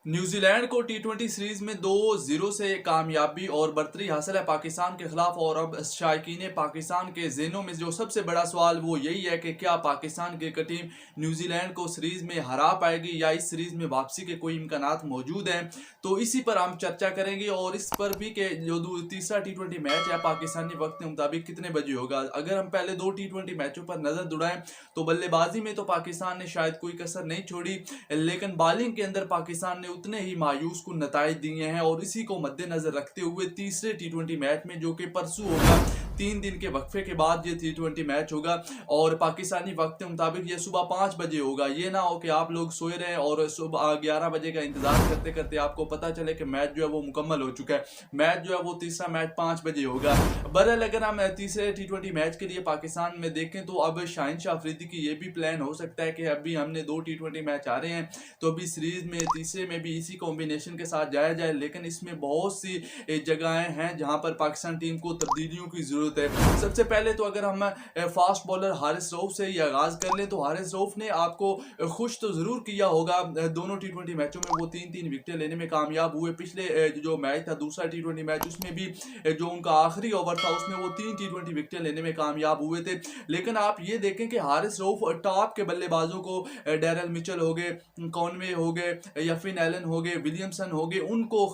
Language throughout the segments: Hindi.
न्यूजीलैंड को टी20 सीरीज में 2-0 से कामयाबी और बर्तरी हासिल है पाकिस्तान के खिलाफ। और अब शायकीन पाकिस्तान के ज़हनों में जो सबसे बड़ा सवाल वो यही है कि क्या पाकिस्तान क्रिकेट टीम न्यूजीलैंड को सीरीज में हरा पाएगी या इस सीरीज में वापसी के कोई इम्कानात मौजूद हैं। तो इसी पर हम चर्चा करेंगे और इस पर भी कि जो तीसरा टी20 मैच है पाकिस्तानी वक्त के मुताबिक कितने बजे होगा। अगर हम पहले दो टी20 मैचों पर नजर दौड़ाएं तो बल्लेबाजी में तो पाकिस्तान ने शायद कोई कसर नहीं छोड़ी, लेकिन बॉलिंग के अंदर पाकिस्तान ने उतने ही मायूस कुन नताइज दिए हैं। और इसी को मद्देनजर रखते हुए तीसरे टी20 मैच में जो कि परसों होगा, 3 दिन के वक्फे के बाद ये टी20 मैच होगा और पाकिस्तानी वक्त के मुताबिक ये सुबह 5 बजे होगा। ये ना हो कि आप लोग सोए रहे और सुबह 11 बजे का इंतजार करते करते आपको पता चले कि मैच जो है वो मुकम्मल हो चुका है। मैच जो है वो तीसरा मैच 5 बजे होगा। बहरहाल अगर हम तीसरे टी20 मैच के लिए पाकिस्तान में देखें तो अब शाहिन शाह अफरीदी की ये भी प्लान हो सकता है कि अभी हमने 2 टी20 मैच आ रहे हैं तो अभी सीरीज में तीसरे में भी इसी कॉम्बिनेशन के साथ जाया जाए, लेकिन इसमें बहुत सी जगहें हैं जहां पर पाकिस्तान टीम को तब्दीलियों की जरूरत है। सबसे पहले तो अगर हम फास्ट बॉलर हारिस रऊफ से ही आगाज कर लें तो हारिस रऊफ ने आपको खुश तो जरूर किया होगा। दोनों टी20 मैचों में वो 3-3 विकेटें लेने में कामयाब हुए। पिछले जो मैच था दूसरा टी20 मैच, उसमें भी जो उनका आखिरी ओवर था उसमें वो 3 टी20 विकेटें लेने में कामयाब हुए थे। लेकिन आप ये देखें कि हारिस रऊफ टॉप के बल्लेबाजों को, डैरल मिचेल हो गए, कॉनवे हो गए या फिन एलन हो गए, विलियमसन हो गए, उनको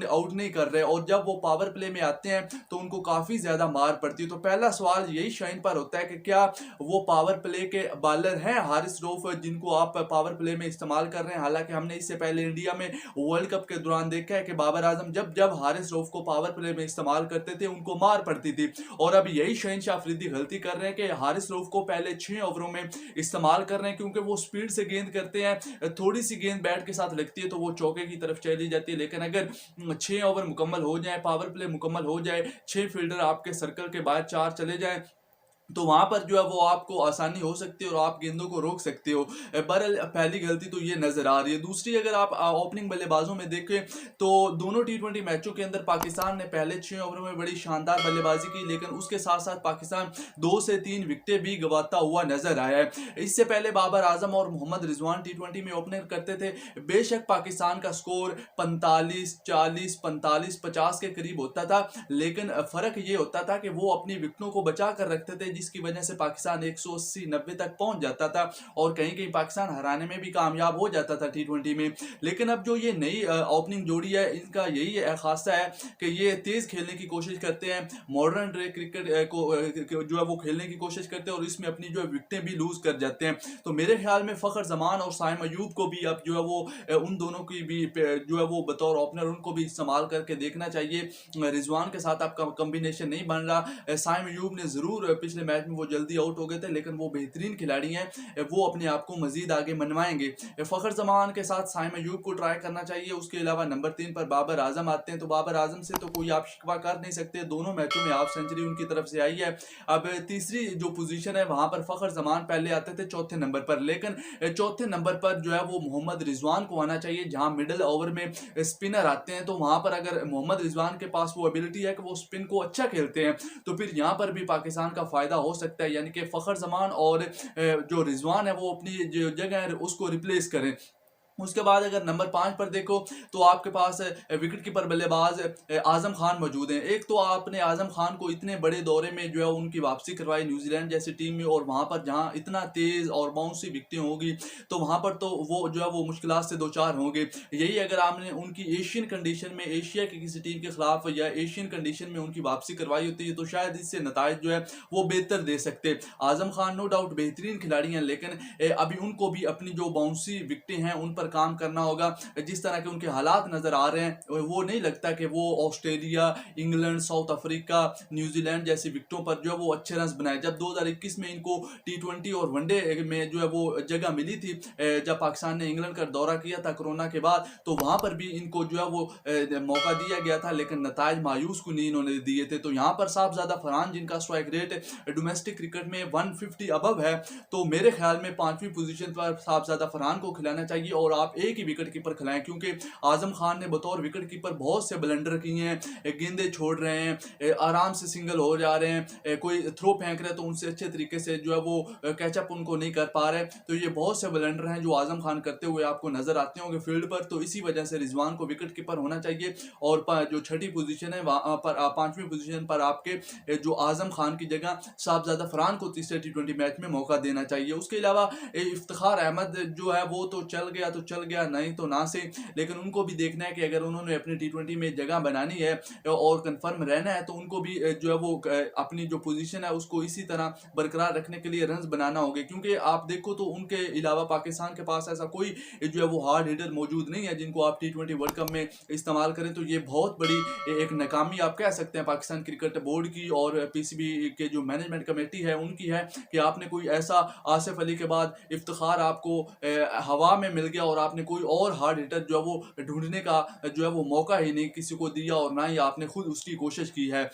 आउट नहीं कर रहे और जब वो पावर प्ले में आते हैं तो उनको काफी ज्यादा मार पड़ती है। तो पहला सवाल यही शाइन पर होता है कि क्या वो पावर प्ले के बॉलर हैं हारिस रऊफ जिनको आप पावर प्ले में इस्तेमाल कर रहे हैं। हालांकि हमने इससे पहले इंडिया में वर्ल्ड कप के दौरान देखा है कि बाबर आजम जब जब हारिस रऊफ को पावर प्ले में इस्तेमाल करते थे उनको मार पड़ती थी। और अब यही शाहिन शाह अफरीदी गलती कर रहे हैं कि हारिस रऊफ को पहले 6 ओवरों में इस्तेमाल कर रहे हैं, क्योंकि वो स्पीड से गेंद करते हैं, थोड़ी सी गेंद बैट के साथ लगती है तो वो चौके की तरफ चली जाती है। लेकिन अगर 6 ओवर मुकम्मल हो जाए, पावर प्ले मुकम्मल हो जाए, 6 फील्डर आपके सर्कल के बाहर 4 चले जाएं तो वहां पर जो है वो आपको आसानी हो सकती है और आप गेंदों को रोक सकते हो। बहरहाल पहली गलती तो ये नजर आ रही है। दूसरी, अगर आप ओपनिंग बल्लेबाजों में देखें तो दोनों टी20 मैचों के अंदर पाकिस्तान ने पहले 6 ओवरों में बड़ी शानदार बल्लेबाजी की, लेकिन उसके साथ साथ पाकिस्तान 2 से 3 विकेटें भी गंवाता हुआ नजर आया है। इससे पहले बाबर आजम और मोहम्मद रिजवान टी20 में ओपनर करते थे। बेशक पाकिस्तान का स्कोर 45, 40, 45, 50 के करीब होता था, लेकिन फर्क ये होता था कि वो अपनी विकेटों को बचा कर रखते थे, जिसकी वजह से पाकिस्तान 180-90 तक पहुंच जाता था और कहीं कहीं पाकिस्तान हराने में भी कामयाब हो जाता था टी20 में। लेकिन अब जो ये नई ओपनिंग जोड़ी है इनका यही खासा है कि ये तेज खेलने की कोशिश करते हैं, मॉडर्न डे क्रिकेट को जो है वो खेलने की कोशिश करते हैं और इसमें अपनी जो है विकेटें भी लूज कर जाते हैं। तो मेरे ख्याल में फखर जमान और साइम अयूब को भी अब जो है वो उन दोनों की भी जो है वो बतौर ओपनर उनको भी इस्तेमाल करके देखना चाहिए। रिजवान के साथ आपका कॉम्बिनेशन नहीं बन रहा। साइम अयूब ने जरूर पिछले मैच में वो जल्दी आउट हो गए थे, लेकिन वो बेहतरीन खिलाड़ी हैं, वो अपने आप को मजीद आगे मनवाएंगे। फखर जमान के साथ साइम अयूब को ट्राई करना चाहिए। उसके अलावा नंबर 3 पर बाबर आजम आते हैं तो बाबर आजम से तो कोई आप शिकवा कर नहीं सकते, दोनों मैचों में हाफ सेंचुरी उनकी तरफ से आई है। अब तीसरी जो पोजीशन है वहां पर फखर जमान पहले आते थे चौथे नंबर पर, लेकिन चौथे नंबर पर जो है वो मोहम्मद रिजवान को आना चाहिए। जहां मिडिल ओवर में स्पिनर आते हैं तो वहां पर अगर मोहम्मद रिजवान के पास वो एबिलिटी है कि वो स्पिन को अच्छा खेलते हैं तो फिर यहां पर भी पाकिस्तान का फायदा हो सकता है। यानी कि फखर जमान और जो रिजवान है वो अपनी जो जगह है उसको रिप्लेस करें। उसके बाद अगर नंबर 5 पर देखो तो आपके पास विकेट कीपर बल्लेबाज आजम खान मौजूद हैं। एक तो आपने आजम खान को इतने बड़े दौरे में जो है उनकी वापसी करवाई न्यूजीलैंड जैसी टीम में, और वहां पर जहां इतना तेज और बाउंसी विकेटें होगी तो वहां पर तो वो जो है वो मुश्किलात से दो चार होंगे। यही अगर आपने उनकी एशियन कंडीशन में एशिया की किसी टीम के खिलाफ या एशियन कंडीशन में उनकी वापसी करवाई होती है तो शायद इससे नताइज जो है वो बेहतर दे सकते। आजम खान नो डाउट बेहतरीन खिलाड़ी हैं, लेकिन अभी उनको भी अपनी जो बाउंसी विकेटें हैं उन पर काम करना होगा। जिस तरह के उनके हालात नजर आ रहे हैं वो नहीं लगता कि वो Australia, England, south Africa, New Zealand जैसी विकेटों पर जो है वो अच्छे रन बनाए। जब 2021 में इनको टी20 और वनडे में जो है वो जगह मिली थी, जब पाकिस्तान ने इंग्लैंड का दौरा किया था कोरोना के बाद, तो वहां पर भी इनको जो है वो मौका दिया गया था, लेकिन नताइज मायूस को नहीं इन्होंने दिए थे। तो यहाँ पर साहबजादा फरहान जिनका स्ट्राइक रेट डोमेस्टिक क्रिकेट में 150 अबव है, तो मेरे ख्याल में 5वीं पोजीशन पर साहबजादा फरहान को खिलाना चाहिए और आप एक ही विकेट कीपर खिलाएं, क्योंकि आजम खान ने बतौर विकेट कीपर बहुत से ब्लंडर किए हैं, गेंदे छोड़ रहे हैं, आराम से सिंगल हो जा रहे हैं, कोई थ्रो फेंक रहे हैं तो उनसे अच्छे तरीके से जो है वो कैचअप उनको नहीं कर पा रहे। तो ये बहुत से ब्लंडर हैं जो आजम खान करते हुए आपको नजर आते होंगे फील्ड पर। तो इसी वजह से रिजवान को विकेट कीपर होना चाहिए, और जो छठी पोजीशन है वहां पर, पांचवी पोजीशन पर आपके जो आजम खान की जगह साहबजादा फरहान को तीसरे टी20 मैच में मौका देना चाहिए। उसके अलावा इफ्तिखार अहमद जो है वो तो चल गया, नहीं तो ना से, लेकिन उनको भी देखना है कि अगर उन्होंने अपनी टी20 में जगह बनानी है और कंफर्म रहना है तो उनको भी जो है वो अपनी जो पोजीशन है उसको इसी तरह बरकरार रखने के लिए रन्स बनाना होगा, क्योंकि आप देखो तो उनके अलावा पाकिस्तान के पास ऐसा कोई जो है वो हार्ड हिटर मौजूद नहीं है जिनको आप टी20 वर्ल्ड कप में इस्तेमाल करें। तो ये बहुत बड़ी एक नाकामी आप कह सकते हैं पाकिस्तान क्रिकेट बोर्ड की और पीसीबी के जो मैनेजमेंट कमेटी है उनकी है, कि आपने कोई ऐसा आसिफ अली के बाद इफ्तिखार आपको हवा में मिल गया और आपने कोई और हार्ड हिटर जो है वो ढूंढने का जो है वो मौका ही नहीं किसी को दिया, और ना ही आपने खुद उसकी कोशिश की है।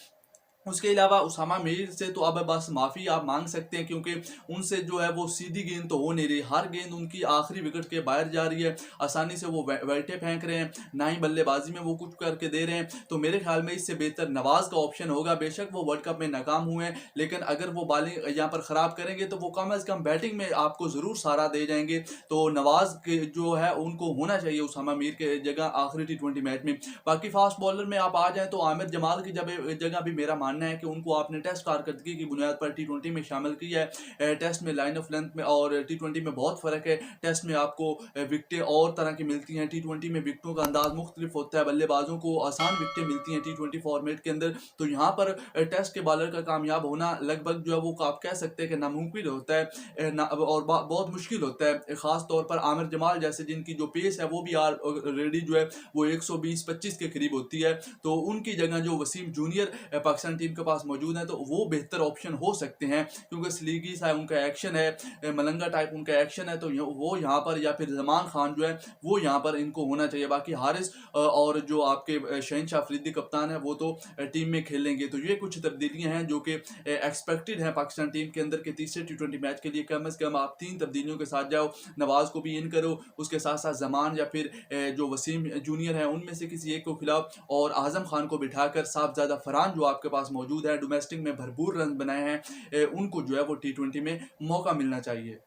उसके अलावा उसामा मीर से तो अब बस माफ़ी आप मांग सकते हैं, क्योंकि उनसे जो है वो सीधी गेंद तो हो नहीं रही, हर गेंद उनकी आखिरी विकेट के बाहर जा रही है, आसानी से वो बैटे फेंक रहे हैं, ना ही बल्लेबाजी में वो कुछ करके दे रहे हैं। तो मेरे ख्याल में इससे बेहतर नवाज का ऑप्शन होगा। बेशक वो वर्ल्ड कप में नाकाम हुए हैं, लेकिन अगर वो बॉलिंग यहाँ पर ख़राब करेंगे तो वो कम अज़ कम बैटिंग में आपको ज़रूर सहारा दे जाएंगे। तो नवाज के जो है उनको होना चाहिए उसामा मीर के जगह आखिरी टी20 मैच में। बाकी फास्ट बॉलर में आप आ जाएँ तो आमिर जमाल की जगह भी मेरा मानना है कि उनको आपने टेस्ट कारकर्दगी की बुनियाद पर टी20 में शामिल किया है। टेस्ट में लाइन ऑफ लेंथ में और टी20 में बहुत फर्क है। टेस्ट में आपको विकेटें और तरह की मिलती हैं, टी20 में विकेटों का अंदाज मुख्तलिफ होता है, बल्लेबाजों को आसान विकेटें मिलती हैं टी20 फॉर्मेट के अंदर। तो यहाँ पर टेस्ट के बॉलर का कामयाब होना लगभग जो है वो आप कह सकते हैं कि नामुमकिन होता है और बहुत मुश्किल होता है, खास तौर पर आमिर जमाल जैसे जिनकी जो पेस है वो भी ऑलरेडी जो है वो 120-25 के करीब होती है। तो उनकी जगह जो वसीम जूनियर पाकिस्तान टीम के पास मौजूद है तो वो बेहतर ऑप्शन हो सकते हैं, क्योंकि स्लीगी सा उनका एक्शन है, मलंगा टाइप उनका एक्शन है, तो वो यहाँ पर, या फिर जमान खान जो है वो यहाँ पर इनको होना चाहिए। बाकी हारिस और जो आपके शहनशाह अफरीदी कप्तान है वो तो टीम में खेलेंगे। तो ये कुछ तब्दीलियां हैं जो कि एक्सपेक्टेड हैं पाकिस्तान टीम के अंदर के तीसरे टी20 मैच के लिए। कम अज़ कम आप 3 तब्दीलियों के साथ जाओ, नवाज को भी इन करो, उसके साथ साथ जमान या फिर जो वसीम जूनियर है उनमें से किसी एक को खिलाओ, और आजम खान को बिठाकर साहबजादा फरहान जो आपके पास मौजूद है, डोमेस्टिक में भरपूर रन बनाए हैं, उनको जो है वो टी20 में मौका मिलना चाहिए।